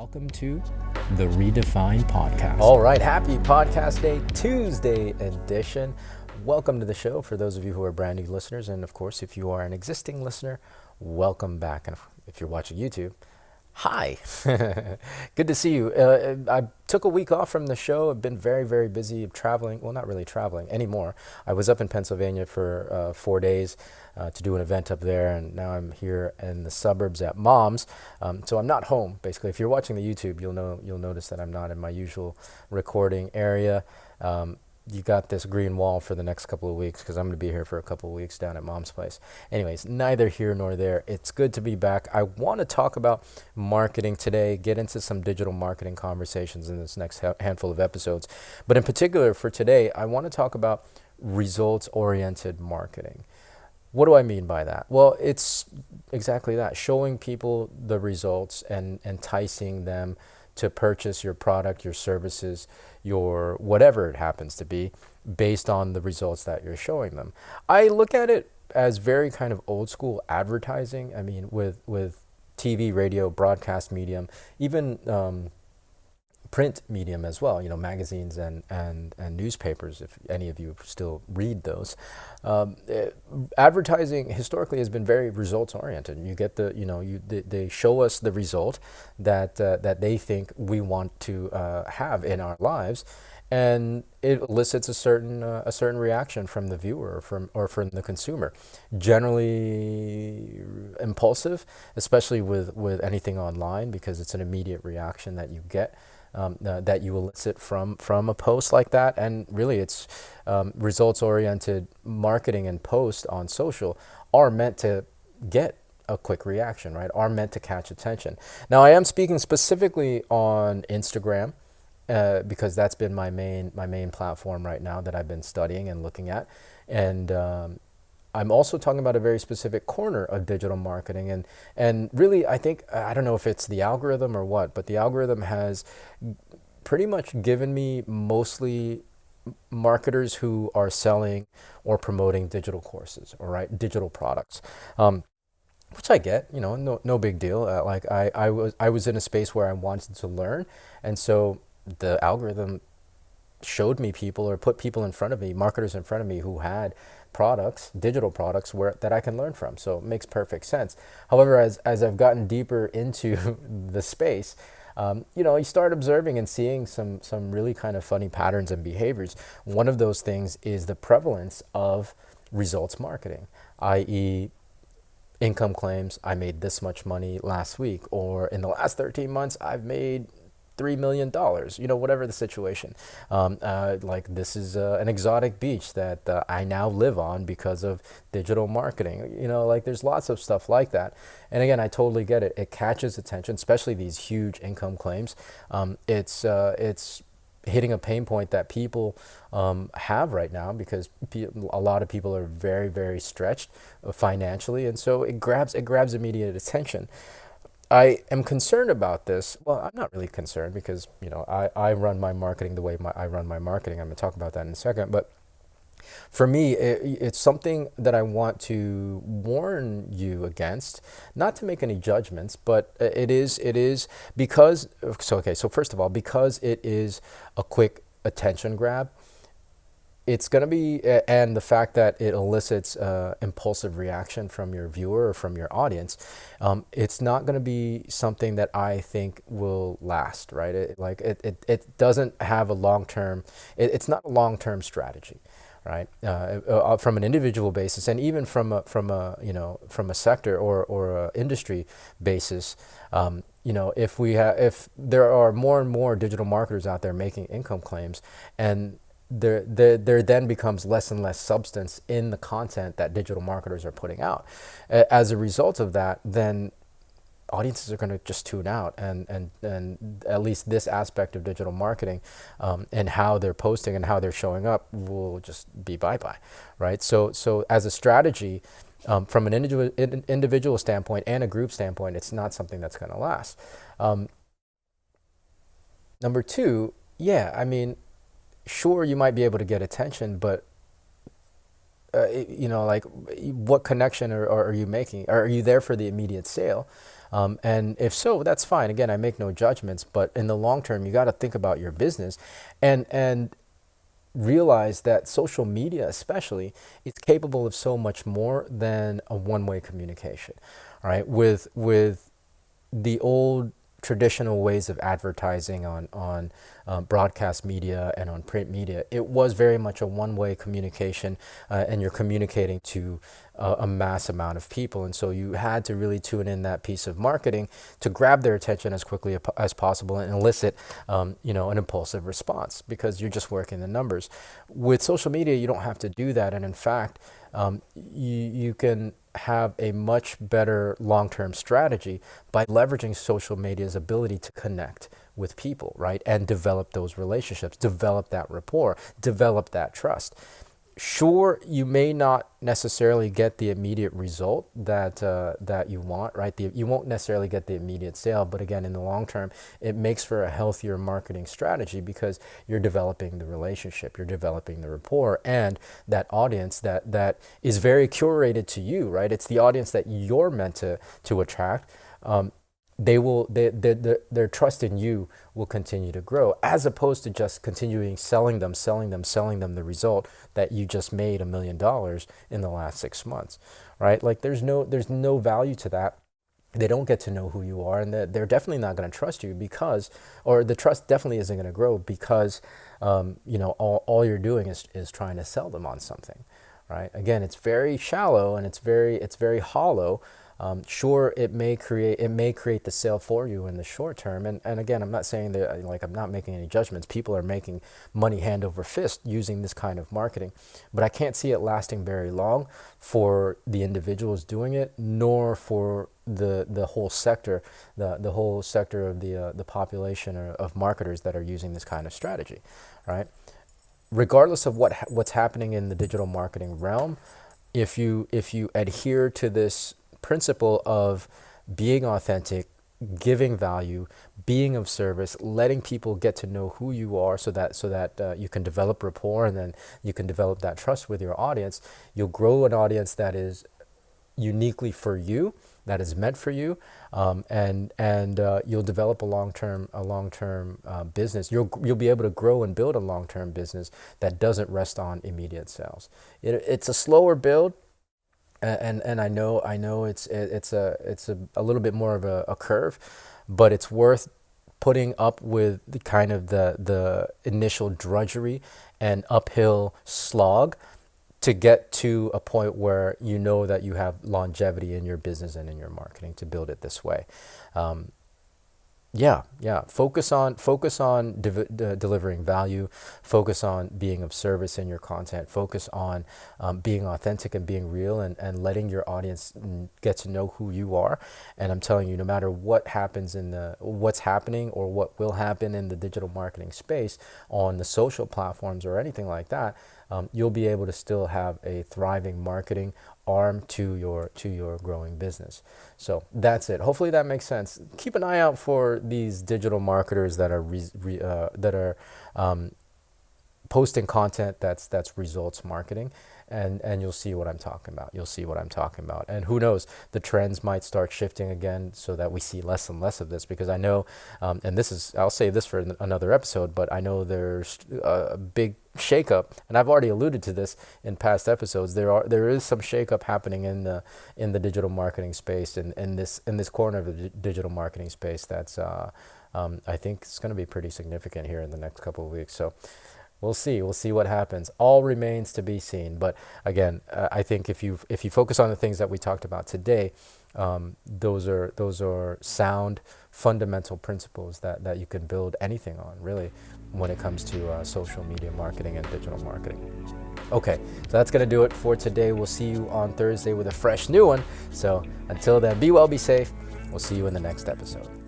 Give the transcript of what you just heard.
welcome to the Redefined Podcast. All right, happy Podcast Day Tuesday edition. Welcome to the show for those of you who are brand new listeners, and of course, if you are an existing listener, welcome back. And if you're watching YouTube, hi. Good to see you. I took a week off from the show. I've been very, very busy traveling. Well, not really traveling anymore. I was up in Pennsylvania for 4 days to do an event up there, and now I'm here in the suburbs at Mom's. So I'm not home. Basically, if you're watching the YouTube, you'll notice that I'm not in my usual recording area. You got this green wall for the next couple of weeks because I'm going to be here for a couple of weeks down at Mom's place. Anyways, neither here nor there. It's good to be back. I want to talk about marketing today, get into some digital marketing conversations in this next handful of episodes. But in particular for today, I want to talk about results-oriented marketing. What do I mean by that? Well, it's exactly that, showing people the results and enticing them to purchase your product, your services, your whatever it happens to be, based on the results that you're showing them. I look at it as very kind of old school advertising. I mean, with TV, radio, broadcast medium, even print medium as well, magazines and newspapers, if any of you still read those. Advertising historically has been very results oriented. You get they show us the result that they think we want to have in our lives, and it elicits a certain reaction from the viewer or from the consumer. Generally impulsive, especially with anything online, because it's an immediate reaction that you get. That you elicit from a post like that. And really it's results-oriented marketing and post on social are meant to get a quick reaction, right? Are meant to catch attention. Now, I am speaking specifically on Instagram because that's been my main platform right now that I've been studying and looking at. And I'm also talking about a very specific corner of digital marketing. And really, I think, I don't know if it's the algorithm or what, but the algorithm has pretty much given me mostly marketers who are selling or promoting digital courses, or digital products, which I get, no big deal. I was in a space where I wanted to learn, and so the algorithm showed me people, or put people in front of me, marketers in front of me who had products, digital products that I can learn from. So it makes perfect sense. However, as I've gotten deeper into the space, you start observing and seeing some really kind of funny patterns and behaviors. One of those things is the prevalence of results marketing, i.e., income claims. I made this much money last week, or in the last 13 months, I've made $3 million, whatever the situation. Like this is an exotic beach that I now live on because of digital marketing. There's lots of stuff like that. And again, I totally get it. It catches attention, especially these huge income claims. It's hitting a pain point that people have right now, because a lot of people are very, very stretched financially. And so it grabs immediate attention. I am concerned about this. Well, I'm not really concerned because, I run my marketing the way I run my marketing. I'm going to talk about that in a second. But for me, it's something that I want to warn you against, not to make any judgments, but it is because, so first of all, because it is a quick attention grab, it's going to be, and the fact that it elicits impulsive reaction from your viewer or from your audience, it's not going to be something that I think will last, right? It doesn't have a long-term, it's not a long-term strategy, right? From an individual basis, and even from a sector or a industry basis, if there are more and more digital marketers out there making income claims, and there then becomes less and less substance in the content that digital marketers are putting out. As a result of that, then audiences are going to just tune out, and at least this aspect of digital marketing and how they're posting and how they're showing up will just be bye-bye, right? So as a strategy, from an individual standpoint and a group standpoint, it's not something that's going to last. Number two, sure, you might be able to get attention, but what connection are you making? Are you there for the immediate sale? And if so, that's fine. Again, I make no judgments, but in the long term, you got to think about your business and realize that social media especially is capable of so much more than a one-way communication. All right, with the old traditional ways of advertising on broadcast media and on print media, it was very much a one-way communication, and you're communicating to a mass amount of people, and so you had to really tune in that piece of marketing to grab their attention as quickly as possible and elicit, an impulsive response, because you're just working the numbers. With social media, you don't have to do that, and in fact, you can have a much better long-term strategy by leveraging social media's ability to connect with people, right? And develop those relationships, develop that rapport, develop that trust. Sure, you may not necessarily get the immediate result that you want, right? You won't necessarily get the immediate sale, but again, in the long term, it makes for a healthier marketing strategy because you're developing the relationship, you're developing the rapport, and that audience that is very curated to you, right? It's the audience that you're meant to attract. Their trust in you will continue to grow, as opposed to just continuing selling them the result that you just made $1 million in the last 6 months, right? Like there's no value to that. They don't get to know who you are, and they're definitely not going to trust you or the trust definitely isn't going to grow because, all you're doing is trying to sell them on something, right? Again, it's very shallow and it's very hollow. Sure, it may create the sale for you in the short term, and again, I'm not saying that, like, I'm not making any judgments. People are making money hand over fist using this kind of marketing, but I can't see it lasting very long for the individuals doing it, nor for the whole sector, the whole sector of the population of marketers that are using this kind of strategy, right? Regardless of what's happening in the digital marketing realm, if you adhere to this principle of being authentic, giving value, being of service, letting people get to know who you are, so that you can develop rapport, and then you can develop that trust with your audience. You'll grow an audience that is uniquely for you, that is meant for you, and you'll develop a long-term business. You'll be able to grow and build a long-term business that doesn't rest on immediate sales. It's a slower build. And I know it's a little bit more of a curve, but it's worth putting up with the kind of the initial drudgery and uphill slog to get to a point where you know that you have longevity in your business and in your marketing to build it this way. Yeah. Focus on delivering value. Focus on being of service in your content. Focus on being authentic and being real, and letting your audience get to know who you are. And I'm telling you, no matter what happens what's happening or what will happen in the digital marketing space on the social platforms or anything like that, you'll be able to still have a thriving marketing arm to your growing business. So that's it. Hopefully that makes sense. Keep an eye out for these digital marketers that are posting content that's results marketing, and you'll see what I'm talking about. And who knows, the trends might start shifting again, so that we see less and less of this, because I know, and I'll save this for another episode, but I know there's a big shakeup, and I've already alluded to this in past episodes. There is some shakeup happening in the digital marketing space, and in this corner of the digital marketing space that's I think it's going to be pretty significant here in the next couple of weeks. So we'll see what happens. All remains to be seen. But again, I think if you focus on the things that we talked about today, those are sound, fundamental principles that you can build anything on, really, when it comes to social media marketing and digital marketing. Okay, so that's going to do it for today. We'll see you on Thursday with a fresh new one. So until then, be well, be safe. We'll see you in the next episode.